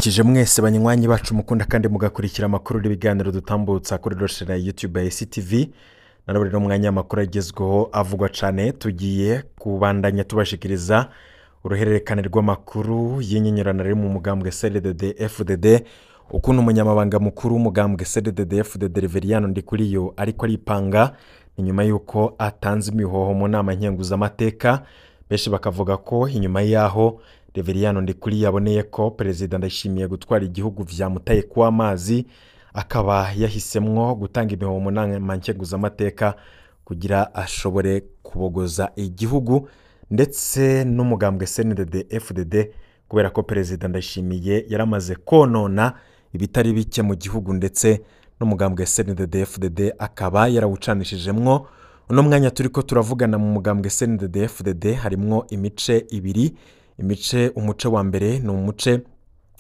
ndabaramukije mwese banywanyi bacu mukunda kandi mugakurikira amakuru n'ibiganiro dutambutsa kuri roshera YouTube ya SCTV. Naraburi no mwanya amakuru agezweho avugwa cyane, tugiye kubandanya tubashikiriza uruhererekane rw'amakuru y'inyenyerana riri mu mugambwe CNDD-FDD, ukuntu umunyamabanga mukuru w'umugambwe CNDD-FDD Reveriyano Ndikuriyo ariko aripanga inyuma yuko atanze imihoho mu nama nkenguzamateka. Benshi bakavuga ko inyuma yaho Reveriyano Ndikuriyo yaboneye ko Perezida Ndayishimiye gutwara igihugu vyamutaye ku amazi, akaba yahisemwo gutanga imihoho mu nama nkenguzamateka kugira ashobore kubogoza igihugu ndetse n'umugambwe CNDD-FDD, kubera ko Perezida Ndayishimiye yaramaze konona ibitari bike mu gihugu ndetse n'umugambwe CNDD-FDD akaba yarawucanishijemwo. Uno mwanya turiko turavugana mu mugambwe CNDD-FDD harimwo imice ibiri. Umuce wa mbere ni umuce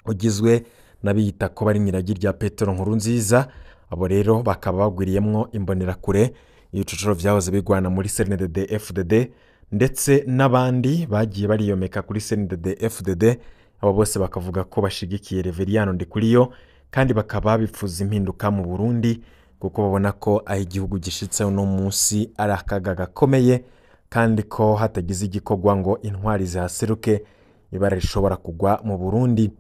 ugizwe n'abiyita ko bari nyiragi rya Petero Nkurunziza. Abo rero bakaba bagwiriyemwo imbonerakure, ibicocoro vyahoze bigwana muri CNDD-FDD ndetse n'abandi bagiye bariyomeka kuri CNDD-FDD. Abo bose bakavuga ko bashigikiye Reveriyano Ndikuriyo kandi bakaba bifuza impinduka mu Burundi, kuko babona ko aho igihugu gishitse uno munsi ari akaga gakomeye kandi ko hatagize igikorwa ngo intwari zihaseruke ibara rishobora kugwa mu Burundi.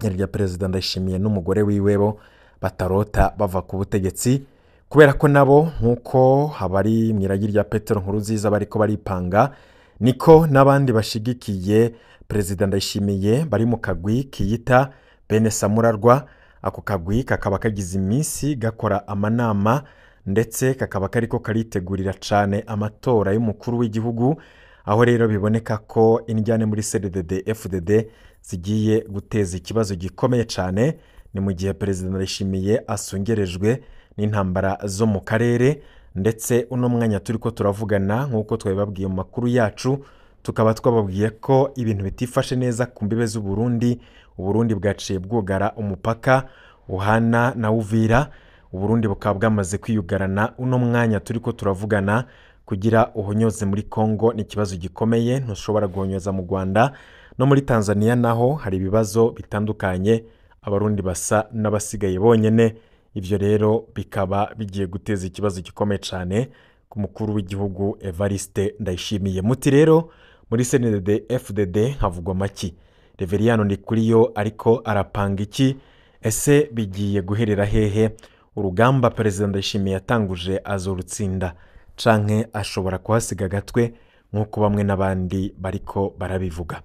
Nyirya Perezida Ndayishimiye n'umugore wiwebo batarota bava ku butegetsi, kubera ko nabo nkuko habari mwiragi rya Petero Nkurunziza bariko baripanga, niko n'abandi bashigikiye Perezida Ndayishimiye bari mu kagwi kiyita Bene Samurarwa. Ako kagwi kakaba kagize iminsi gakora amanama ndetse kakaba kariko karitegurira cane amatora y'umukuru w'igihugu, aho rero biboneka ko indyane muri CNDD-FDD zigiye guteza ikibazo gikomeye cane. Ni mu gihe Perezida Ndayishimiye asungerejwe n'intambara zo mu karere, ndetse uno mwanya turiko turavugana nkuko twabibabwiye mu makuru yacu, tukaba twababwiye ko ibintu bitifashe neza ku mbibe z'u Burundi. Uburundi bwaciye bwugara umupaka uhana na Uvira. Uburundi bukaba bwamaze kwiyugarana. Uno mwanya turiko turavugana kugira uhonyoze muri Kongo ni kibazo gikomeye, ntushobora guhonyoza mu Rwanda. No muri Tanzania naho hari ibibazo bitandukanye, abarundi basa n'abasigaye bonyene. Ivyo rero bikaba bigiye guteza ikibazo gikomeye cyane ku mukuru w'igihugu Evariste Ndayishimiye. Muti rero muri CNDD-FDD havugwa maki? Reveriyano Ndikuriyo ariko arapanga iki? Ese bigiye guherera hehe? Urugamba Perezida Ndayishimiye yatanguje azorutsinda canke ashobora kuhasiga gatwe nkuko bamwe n'abandi bariko barabivuga?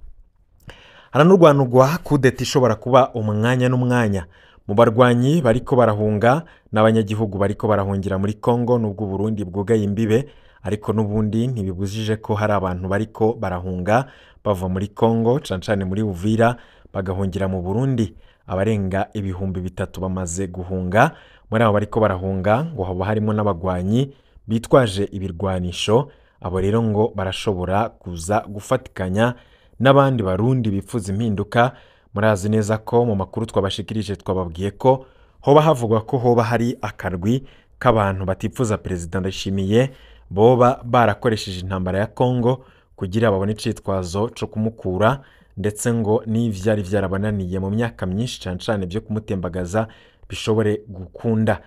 Haranurwanurwa kudeta ishobora kuba umwanya n'umwanya mu barwanyi bariko barahunga n'abanyagihugu bariko barahungira muri Kongo. Nubwo Burundi bwugaye imbibe, ariko nubundi ntibibujije ko hari abantu bariko barahunga bava muri Kongo, cancane muri Uvira bagahungira mu Burundi. Abarenga ibihumbi 3 bamaze guhunga. Muri abo bariko barahunga ngo haba harimo n'abagwanyi bitwaje ibirwanisho. Abo rero ngo barashobora kuza gufatikanya n'abandi barundi bifuza impinduka. Murazi neza ko mu makuru twabashikirije twababwiye ko hoba havugwa ko hoba hari akarwi k'abantu batifuza Perezida Ndayishimiye boba barakoresheje intambara ya Kongo kugira babone icitwazo cyo kumukura, ndetse ngo n'ivyari vyarabananiye mu myaka myinshi cancane byo kumutembagaza bishobore gukunda.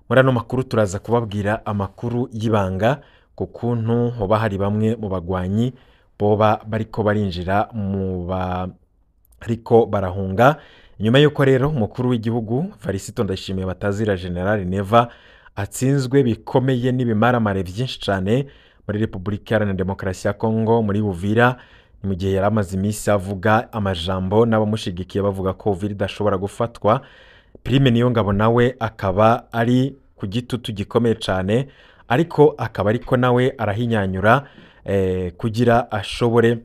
Muri ano makuru turaza kubabwira amakuru y'ibanga ku kuntu hoba hari bamwe mu bagwanyi boba bariko barinjira mu bariko barahunga. Nyuma yuko rero umukuru w'igihugu Varisito Ndayishimiye batazira General Neva atsinzwe bikomeye n'ibimaramare vyinshi cane muri Republika Iharanira Demokarasi ya Kongo muri Uvira. Ni mu gihe yaramaze iminsi avuga amajambo n'abamushigikiye bavuga ko Uvira idashobora gufatwa. Prime Niyongabo nawe akaba ari ku gitutu gikomeye cane, ariko akaba ariko nawe arahinyanyura kugira ashobore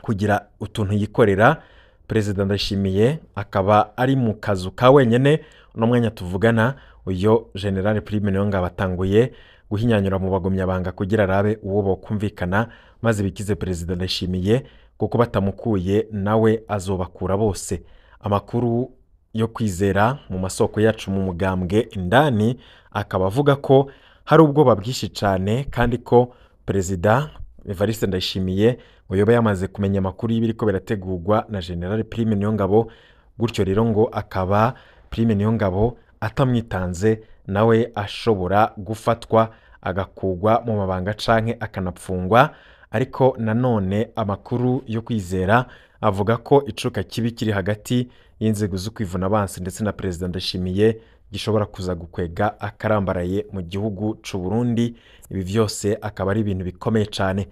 kugira utuntu yikorera. Perezida Ndayishimiye akaba ari mu kazu ka wenyene. Uno mwanya tuvugana uyo General Prime Niyongabo atanguye guhinyanyura mu bagumyabanga kugira arabe uwo bokumvikana maze bikize Perezida Ndayishimiye, kuko batamukuye nawe azobakura bose. Amakuru yo kwizera mu masoko yacu mu mugambwe indani akaba avuga ko hari ubwoba bwinshi cyane, kandi ko Perezida Evariste Ndayishimiye ngo yoba yamaze kumenya amakuru y'ibiriko birategurwa na General Prime Niyongabo gutyo rero ngo akaba Prime Niyongabo atamwitanze nawe ashobora gufatwa agakugwa mu mabanga canke akanapfungwa. Ariko nanone amakuru yo kwizera avuga ko icuka kibi kiri hagati y'inzego zo kwivuna abansi ndetse na Perezida Ndayishimiye gishobora kuza gukwega akarambaraye mu gihugu c'u Burundi. Ibi vyose akaba ari ibintu bikomeye cyane.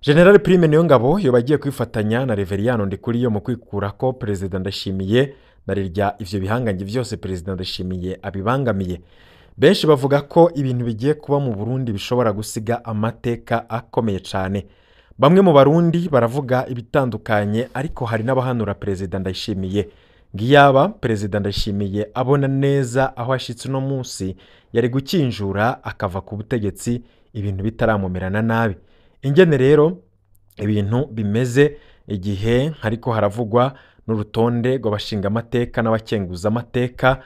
General Prime Niyongabo yoba agiye kwifatanya na Reveriyano Ndikuriyo mu kwikura ko Perezida Ndayishimiye narirya ivyo bihanganye vyose Perezida Ndayishimiye abibangamiye. Benshi bavuga ko ibintu bigiye kuba mu Burundi bishobora gusiga amateka akomeye cyane. Bamwe mu Barundi baravuga ibitandukanye, ariko hari n'abahanura Perezida Ndayishimiye. Ngiyaba Perezida Ndayishimiye abona neza aho ashitse no munsi yari gukinjura akava ku butegetsi ibintu bitaramumerana nabi. Ingene rero ibintu bimeze igihe hariko haravugwa n'urutonde rw'abashinga amateka n'abakenguza amateka,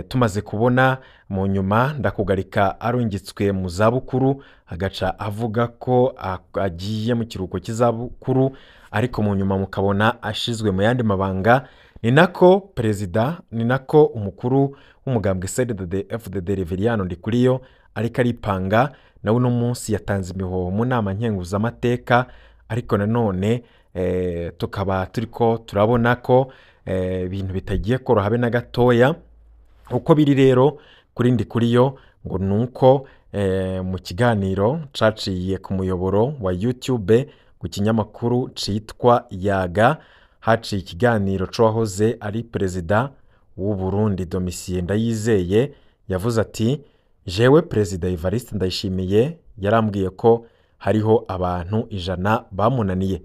tumaze kubona mu nyuma Ndakugarika arungitswe mu zabukuru agaca avuga ko agiye mu kiruhuko cy'izabukuru, ariko mu nyuma mukabona ashizwe mu yandi mabanga. Ni nako umukuru w'umugambwe CNDD-FDD Reveriyano Ndikuriyo ariko aripanga nawe uno munsi yatanze imihoho mu nama nkenguza amateka. Ariko nanone tukaba turiko turabona ko ibintu bitagiye koroha habe na gatoya. Uko biri rero kuri Ndikuriyo ngo nuko mu kiganiro caciye ku muyoboro wa YouTube ku kinyamakuru citwa Yaga, haciye ikiganiro c'uwahoze ari Perezida w'u Burundi Domitien Ndayizeye. Yavuze ati jewe Perezida Evariste Ndayishimiye yarambwiye ko hariho abantu 100 bamunaniye.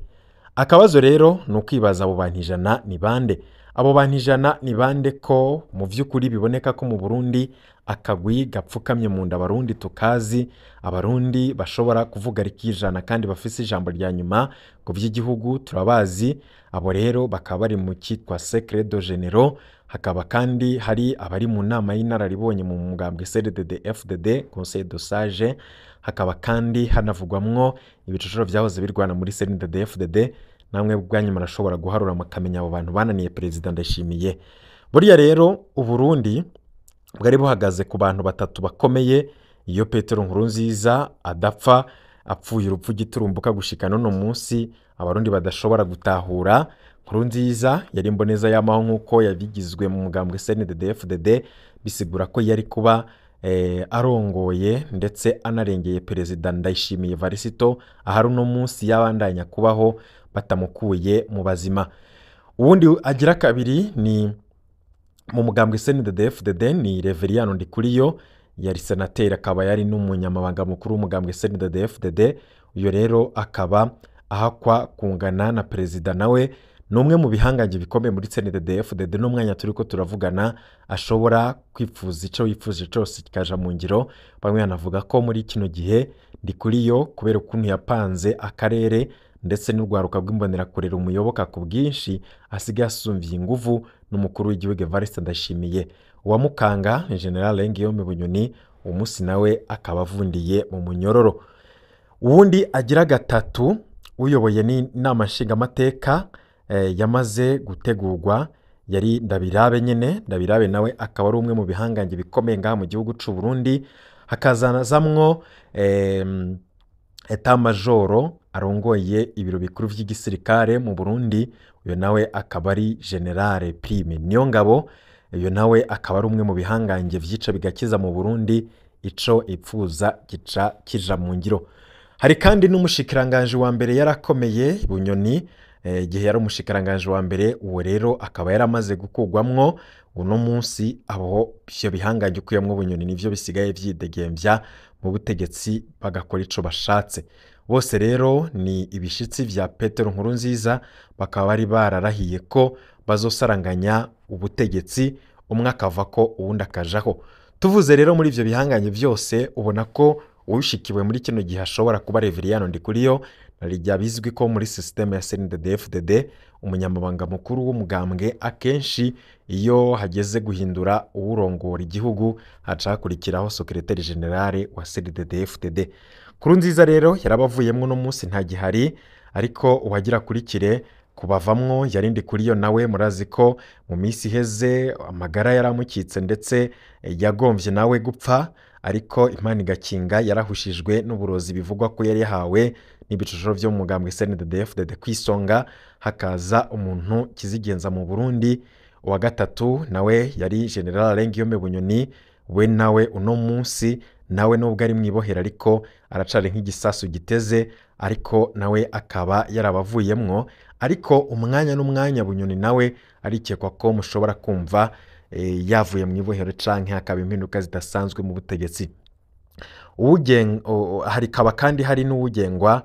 Akabazo rero nukwibaza abo bantu 100 ni bande? Abo bantu 100 ni bande ko mu vy'ukuri biboneka ko mu Burundi akagwi gapfukamye mu nda Abarundi tukazi, Abarundi bashobora kuvuga rikijana kandi bafise ijambo rya nyuma ku vy'igihugu turabazi. Abo rero bakaba bari mu cyitwa Secret de Généraux. Hakaba kandi hari abari mu nama y'inararibonye mu mugambwe CNDD-FDD Conseil de Sage. Hakaba kandi hanavugwamwo ibicocoro vyahoze birwana muri CNDD-FDD. Namwe bwanyu marashobora guharura makamenya abo bantu bananiye Perezida Ndayishimiye. Buriya rero Uburundi bwari buhagaze ku bantu batatu bakomeye. Iyo Petero Nkurunziza adapfa, apfuye urupfu giturumbuka gushika none munsi Abarundi badashobora gutahura. Nkurunziza yari imboneza y'amaho nkuko yabigizwe mu mugambwe CNDD-FDD, bisigura ko yari kuba arongoye ndetse anarengeye Perezida Ndayishimiye Varisito ahari uno munsi yabandanya kubaho batamukuye mu bazima. Ubundi agira kabiri ni mu mugambwe CNDD-FDD ni Reveriyano Ndikuriyo, yari senateri akaba yari n'umunyamabanga mukuru w'umugambwe CNDD-FDD. Uyo rero akaba ahakwa kungana na Perezida, nawe numwe mu bihanganje bikomeye muri CNDD-FDD. N'umwanya turiko turavugana ashobora kwifuza ico yifuje cyose kikaja mu ngiro. Bamwe yanavuga ko muri kino gihe Ndikuriyo kubera ukuntu yapanze akarere ndetse n'urwaruka rw'imbonera kurera umuyoboka ku bwinshi asigaye asumviye inguvu n'umukuru w'igihugu Evariste Ndayishimiye. Uwamukanga ni General Ngiyome Bunyoni, umunsi nawe akaba avundiye mu munyororo. Uwundi agira gatatu uyoboye ni nama nshinga amateka yamaze gutegurwa yari Ndabirabe nyene. Ndabirabe nawe akaba ari umwe mu bihanganje bikomeye ngaha mu gihugu c'u Burundi. Hakazanazamwo Etat Majoro arongoye ibiro bikuru vy'igisirikare mu Burundi. Uyo nawe akaba ari General Prime Niyongabo. Uyo nawe akaba ari umwe mu bihanganje vyica bigakiza mu Burundi, ico ipfuza gica kija mu ngiro. Hari kandi n'umushikiranganje wa mbere yarakomeye Bunyoni, igihe yari umushikiranganje wa mbere. Uwo rero akaba yaramaze gukugwamwo. Uno munsi abo byo bihanganje ukuyamwo Bunyoni nivyo bisigaye vyidegemvya mu butegetsi bagakora ico bashatse. Bose rero ni ibishitsi vya Petero Nkurunziza, bakaba bari bararahiye ko bazosaranganya ubutegetsi, umwe akava ko uwundi akajaho. Tuvuze rero muri ivyo bihanganye vyose ubona ko uwishikiwe muri kino gihe ashobora kuba Reveriyano Ndikuriyo. Narijya bizwi ko muri systeme ya CNDD-FDD umunyamabanga mukuru w'umugambwe akenshi iyo hageze guhindura uwurongora igihugu haca hakurikiraho Secretary General wa CNDD-FDD. Nkurunziza rero yarabavuyemwo no munsi nta gihari, ariko uwagira kurikire kubavamwo. Yari Ndikuriyo nawe murazi ko mu minsi iheze amagara yaramukitse ndetse yagombye nawe gupfa, ariko Imana igakinga, yarahushijwe n'uburozi bivugwa ko yari yahawe n'ibicocoro byo mu mugambwe CNDD-FDD. Kwisonga hakaza umuntu kizigenza mu Burundi. Uwa gatatu nawe yari General Lengiyome Bunyoni, we nawe uno munsi nawe nubwo ari mwibohera ariko aracari nk'igisasu giteze, ariko nawe akaba yarabavuyemwo. Ariko umwanya n'umwanya Bunyoni nawe arikekwa ko mushobora kumva yavuye mwibohero canke hakaba impinduka zidasanzwe mu butegetsi. Harikaba kandi hari n'uwugengwa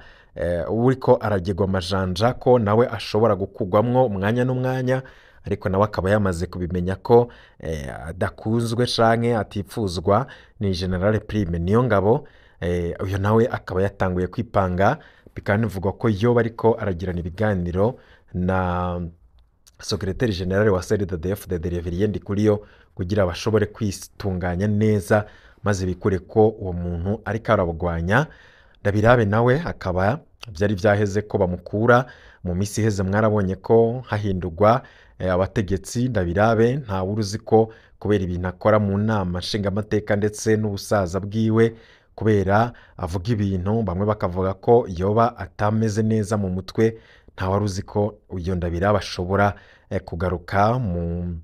uriko aragirwa amajanja ko nawe ashobora gukugwamwo umwanya n'umwanya, ariko nawe akaba yamaze kubimenya ko adakunzwe canke atifuzwa. Ni General Prime Niyongabo. Uyu nawe akaba yatanguye kwipanga, bikaba bivugwa ko yoba ariko aragirana ibiganiro na Secretary General wa CNDD-FDD Reverien Ndikuriyo kugira bashobore kwitunganya neza maze bikure ko uwo muntu ariko arabugwanya. Ndabirabe nawe akaba byari byaheze ko bamukura mu misi iheze. Mwarabonye ko hahindurwa abategetsi. Ndabirabe nta wuruzi ko kubera ibintu akora mu nama nshingamateka ndetse n'ubusaza bwiwe, kubera avuga ibintu bamwe bakavuga ko yoba atameze neza mu mutwe, nta waruzi ko uyo Ndabirabe ashobora kugaruka mu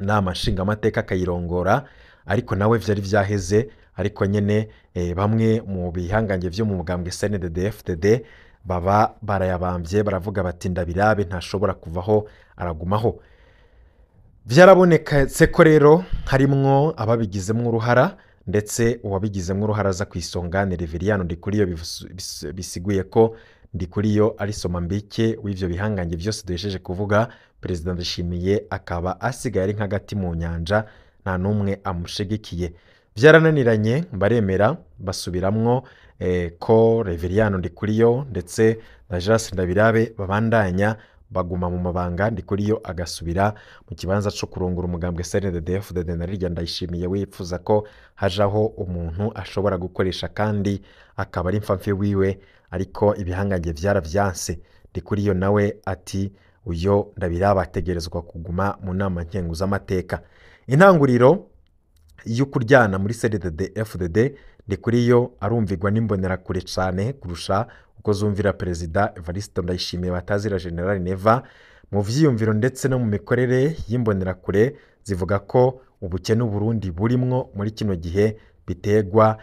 nama nshingamateka akayirongora. Ariko nawe vyari vyaheze, ariko nyene bamwe mu bihangange vyo mu mugambwe CNDD-FDD baba barayabambye, baravuga bati Ndabirabe ntashobora kuvaho, aragumaho. Vyaraboneketse ko rero harimwo ababigizemwo uruhara, ndetse uwabigizemwo uruhara aza kwisonga ni Reverien Ndikuriyo. Bisiguye ko Ndikuriyo ari somambike w'ivyo bihangange vyose duhesheje kuvuga. Perezida Ndayishimiye akaba asigaye ari nk'agati mu nyanja, nta numwe amushigikiye. Vyarananiranye, baremera basubiramwo ko Reverien Ndikuriyo ndetse na Jas Ndabirabe babandanya baguma mu mabanga. Ndikuriyo agasubira mu kibanza cyo kurongora umugambwe CNDD-FDD. Narirya Ndayishimiye wipfuza ko hajaho umuntu ashobora gukoresha kandi akaba ari mfamfe wiwe, ariko ibihangange vyaravyanse. Ndikuriyo nawe ati uyo Ndabirabe ategerezwa kuguma mu nama nkenguzamateka. Intanguriro y'ukuryana muri CNDD-FDD, Ndikuriyo arumvigwa n'imbonerakure cane kurusha uko zumvira Perezida Evariste Ndayishimiye batazira General Neva. Mu vyiyumviro ndetse no mu mikorere y'imbonerakure zivuga ko ubukene Burundi burimwo muri kino gihe bitegwa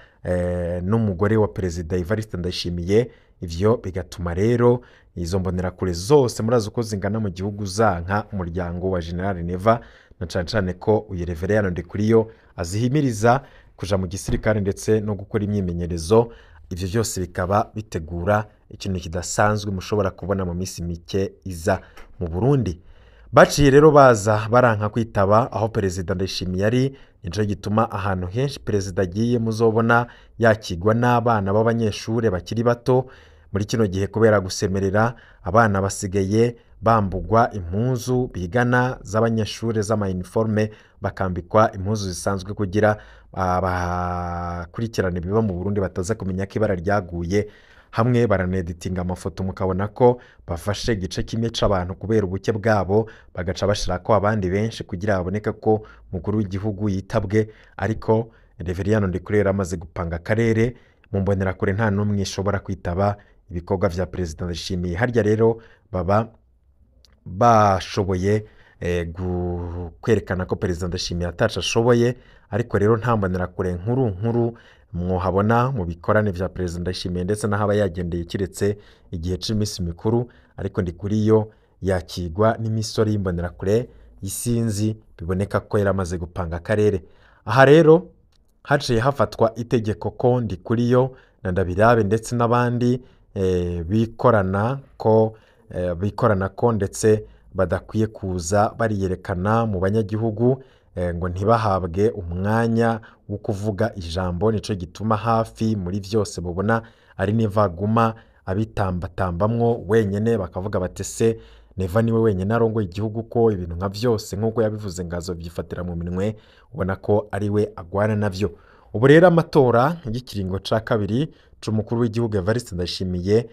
n'umugore wa Perezida Evariste Ndayishimiye. Ivyo bigatuma rero izo mbonerakure zose murazi uko zingana mu gihugu zanka umuryango wa General Neva, na cane ko uyu Reverien Ndikuriyo azihimiriza kuja mu gisirikare ndetse no gukora imyimenyerezo. Ivyo byose bikaba bitegura ikintu kidasanzwe mushobora kubona mu misi mike iza mu Burundi. Baciye rero baza baranka kwitaba aho Perezida Ndayishimiye ari. Nico gituma ahantu henshi Perezida agiye muzobona yakigwa n'abana b'abanyeshure bakiri bato. Muri kino gihe kubera gusemerera, abana basigaye bambugwa impuzu bigana z'abanyeshure z'ama uniforme, bakambikwa impuzu zisanzwe kugira abakurikirana biba mu Burundi bataza kumenya ko ibara ryaguye. Hamwe baraneditinga amafoto mukabona ko bafashe igice kimwe c'abantu kubera ubuke bwabo, bagaca bashirako abandi benshi kugira baboneka ko mukuru w'igihugu yitabwe. Ariko Reverien Ndikuriyo amaze gupanga akarere, mu mbonerakure nta numwe ishobora kwitaba ibikorwa vya Perezida Ndayishimiye. Harya rero baba bashoboye kwerekana ko Perezida Ndayishimiye ataca ashoboye, ariko rero nta mbonerakure nkuru mwohabona mu bikorane vya Perezida Ndayishimiye ndetse n'ahaba yagendeye kiretse igihe c'imisi mikuru. Ariko Ndikuriyo yakigwa n'imisori y'imbonerakure isinzi, biboneka ko yaramaze gupanga akarere. Aha rero haciye hafatwa itegeko ko Ndikuriyo na Ndabirabe ndetse n'abandi bikorana ko ndetse badakwiye kuza bariyerekana mu banyagihugu ngo ntibahabwe umwanya wo kuvuga ijambo. Nico gituma hafi muri vyose mubona ari Neva guma abitambatambamwo wenyene, bakavuga batese Neva niwe wenyene arongoye igihugu, ko ibintu nka vyose nk'uko yabivuze ngazo vyifatira mu minwe, ubona ko ari we agwana navyo. Ubu rero amatora y'ikiringo ca kabiri c'umukuru w'igihugu Evariste Ndayishimiye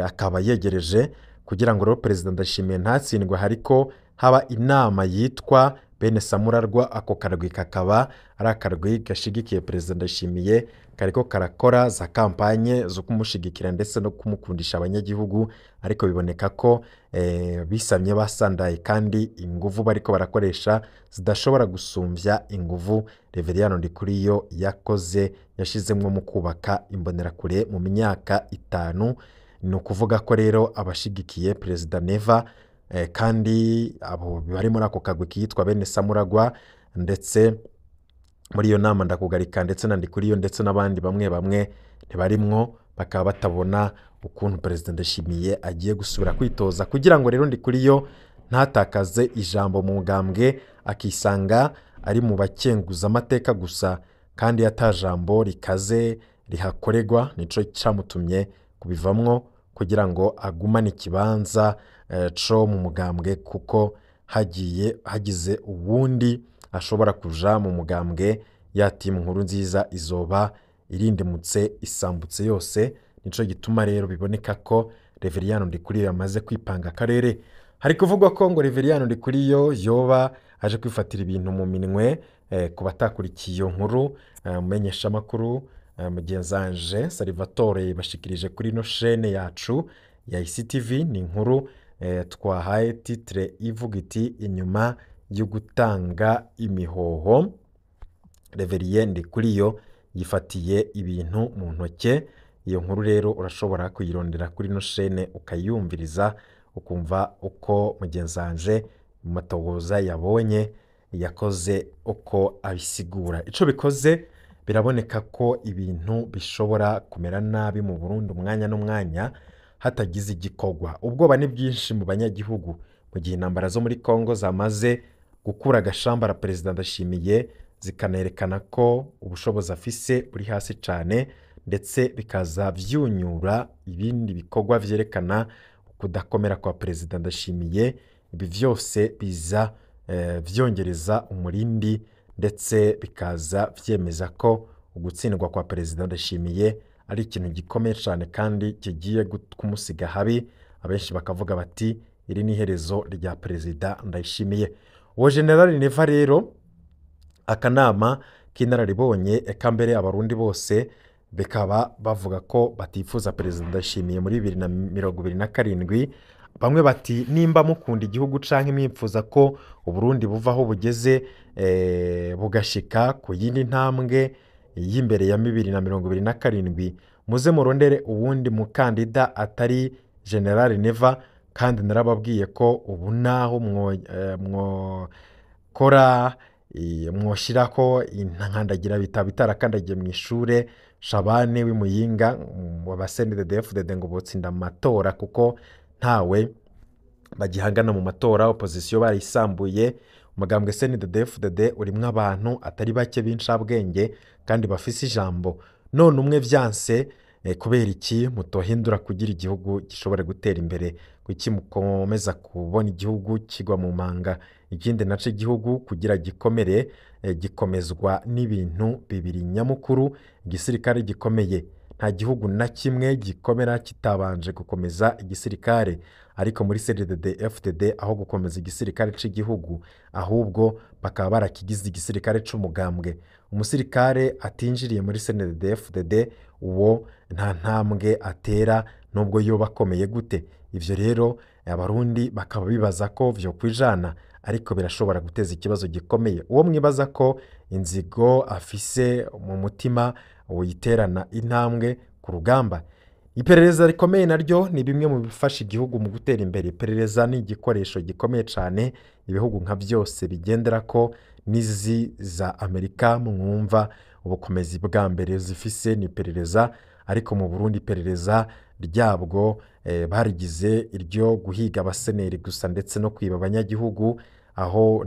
akaba yegereje kugira ngo rero perezida Ndayishimiye ntatsindwe hariko haba inama yitwa bene samurarwa. Ako karwi kakaba ari akarwi gashigikiye perezida Ndayishimiye kariko karakora za kampanye zo kumushigikira ndetse no kumukundisha abanyagihugu, ariko biboneka ko bisamye basandaye kandi inguvu bariko barakoresha zidashobora gusumvya inguvu Reveriyano Ndikuriyo yakoze yashizemwo mu kubaka imbonerakure mu myaka 5. Ni ukuvuga ko rero abashigikiye perezida Neva kandi abo bari muri ako kagwi kitwa bene samuragwa ndetse muri iyo nama ndakugarika ndetse na Ndikuriyo ndetse n'abandi bamwe ntibarimwo, bakaba batabona ukuntu perezida Ndayishimiye agiye gusubira kwitoza kugira ngo rero Ndikuriyo ntatakaze ijambo mu mugambwe akisanga ari mu bakenguza amateka gusa kandi yatajambo rikaze rihakorerwa. Nico camutumye kubivamwo kugira ngo agumane ikibanza co mu mugambwe, kuko hagize uwundi ashobora kuja mu mugambwe ya timu nkuru nziza izoba irindimutse isambutse yose. Nico gituma rero biboneka ko Reveriyano Ndikuriyo yamaze kwipanga akarere. Hari kuvugwa ko ngo Reveriyano Ndikuriyo yoba aje kwifatira ibintu mu minwe. Ku batakurikiye iyo nkuru, mumenyesha makuru mugenzanje Salvatore bashikirije kuri no chaîne yacu ya ICTV. Ni inkuru twahaye titre ivuga iti inyuma yo gutanga imihoho Reveriyano Ndikuriyo yifatiye ibintu mu ntoke. Iyo nkuru rero urashobora kuyirondera kuri no chaîne ukayumviriza ukumva uko mugenzanje mu matogoza yabonye yakoze uko abisigura. Ico bikoze biraboneka ko ibintu bishobora kumera nabi mu Burundi umwanya n'umwanya hatagize igikogwa. Ubwoba ni bwinshi mu banyagihugu mu gihe intambara zo muri Kongo zamaze gukura agashambara perezida Ndayishimiye, zikanerekana ko ubushobozi afise buri hasi cane, ndetse bikaza vyunyura ibindi bikorwa vyerekana kudakomera kwa perezida Ndayishimiye. Ibi vyose biza vyongereza umurindi ndetse bikaza vyemeza ko ugutsindwa kwa perezida Ndayishimiye ari ikintu gikomeye cyane kandi kigiye kumusiga habi. Abenshi bakavuga bati iri ni iherezo rya perezida Ndayishimiye. Uwo General Neva rero akanama k'inararibonye eka mbere abarundi bose bekaba bavuga ko batifuza perezida Ndayishimiye muri 2027. Bamwe bati nimba mukunda igihugu canke mwipfuza ko Uburundi buvaho bugeze bugashika ku yindi ntambwe y'imbere ya 2027, muze murondere uwundi mukandida atari General Neva. Kandi narababwiye ko ubu naho mwokora mwoshirako inkandagira bitaba itarakandagiye mu ishure Shabane w'Imuyinga w'abasenedefudede ngo botsinda amatora, kuko ntawe bagihangana mu matora. Opposition barisambuye. Umugambwe CNDD-FDD urimwo abantu atari bake b'incabwenge kandi bafise ijambo. None umwe vyanse kubera iki mutohindura kugira igihugu gishobora gutera imbere? Kuki mukomeza kubona igihugu kigwa mu manga? Ikindi naco igihugu kugira gikomere gikomezwa n'ibintu bibiri nyamukuru. Igisirikare gikomeye, nta gihugu na kimwe gikomera kitabanje gukomeza igisirikare. Ariko muri CNDD-FDD aho gukomeza igisirikare c'igihugu, ahubwo bakaba barakigize igisirikare c'umugambwe. Umusirikare atinjiriye muri CNDD-FDD uwo nta ntambwe atera nubwo yoba akomeye gute. Ivyo rero abarundi bakaba bibaza ko vyo kwijana, ariko birashobora guteza ikibazo gikomeye. Uwo mwibaza ko inzigo afise mu mutima uyiterana intambwe ku rugamba. Iperereza rikomeye naryo ni bimwe mu bifasha igihugu mu gutera imbere. Iperereza ni igikoresho gikomeye cyane ibihugu nka byose bigendera ko. Nizi za Amerika mwumva ubukomezi bwa mbere zifise ni iperereza, ariko mu Burundi iperereza ryabwo barigize iryo guhiga abaseneri gusa ndetse no kwiba abanyagihugu, aho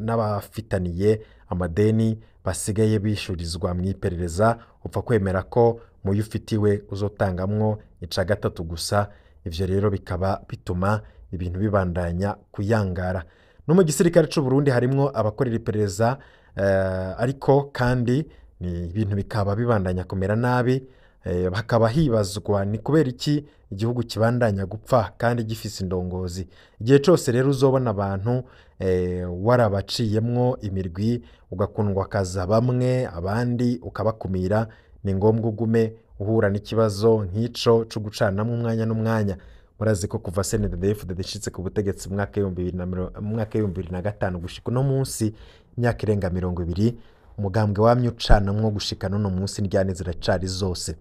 n'abafitaniye amadeni basigaye bishurizwa mu iperereza. Upfa kwemera ko mu yufitiwe uzotangamwo ica gatatu gusa. Ivyo rero bikaba bituma ibintu bibandanya kuyangara. No mu gisirikare c'u Burundi harimwo abakorera iperereza, ariko kandi ni ibintu bikaba bibandanya kumera nabi. hakaba hibazwa ni kubera iki igihugu kibandanya gupfa kandi gifise indongozi. Igihe cyose rero uzobona abantu warabaciyemwo imirwi ugakundwakaza bamwe abandi ukabakumira, ni ngombwa ugume uhura n'ikibazo nk'ico co gucanamwo umwanya n'umwanya. Murazi ko kuva CNDD-FDD ishitse ku butegetsi mu mwaka w'ibihumbi bibiri na gatanu gushika uno munsi, imyaka irenga 20, umugambwe wamye ucanamwo gushika n'uno munsi ndyane ziracari zose.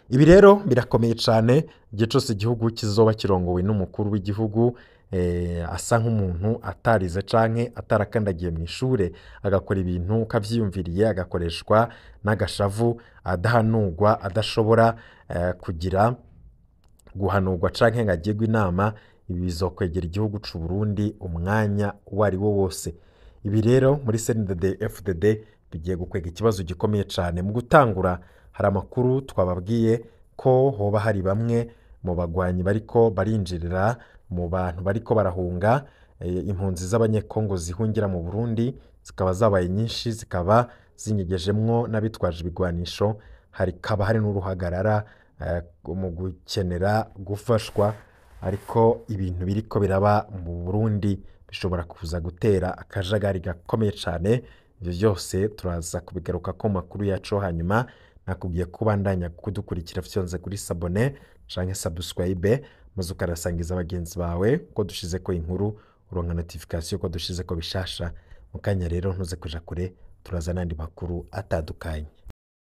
Ibi rero birakomeye cyane igihe cyose igihugu kizoba kirongowe n'umukuru w'igihugu asa nk'umuntu atarize canke atarakandagiye mu ishure, agakora ibintu ukavyiyumviriye, agakoreshwa n'agashavu, adahanurwa, adashobora kugira guhanurwa canke ngo agirwe inama. Ibi bizokwegera igihugu c'u Burundi umwanya wari wo wose. Ibi rero muri CNDD-FDD bigiye gukwega ikibazo gikomeye cyane. Mu gutangura hari amakuru twababwiye ko hoba hari bamwe mu bagwanyi bariko barinjirira mu bantu bariko barahunga impunzi z'abanyekongo zihungira mu Burundi, zikaba zabaye nyinshi, zikaba zinyegejemwo n'abitwaje ibigwanisho. Hakaba hari n'uruhagarara mu gukenera gufashwa, ariko ibintu biriko biraba mu Burundi bishobora kuza gutera akajagari gakomeye cyane. Ivyo byose turaza kubigaruka ko makuru yacu. Hanyuma nakubwiye kubandanya kudukurikira fyonze kuri sabone canke subscribe, maze ukarasangiza abagenzi bawe ko dushize ko inkuru, uronka notification ko dushize ko bishasha. Mukanya rero ntuze kuja kure, turaza n'andi makuru atandukanye.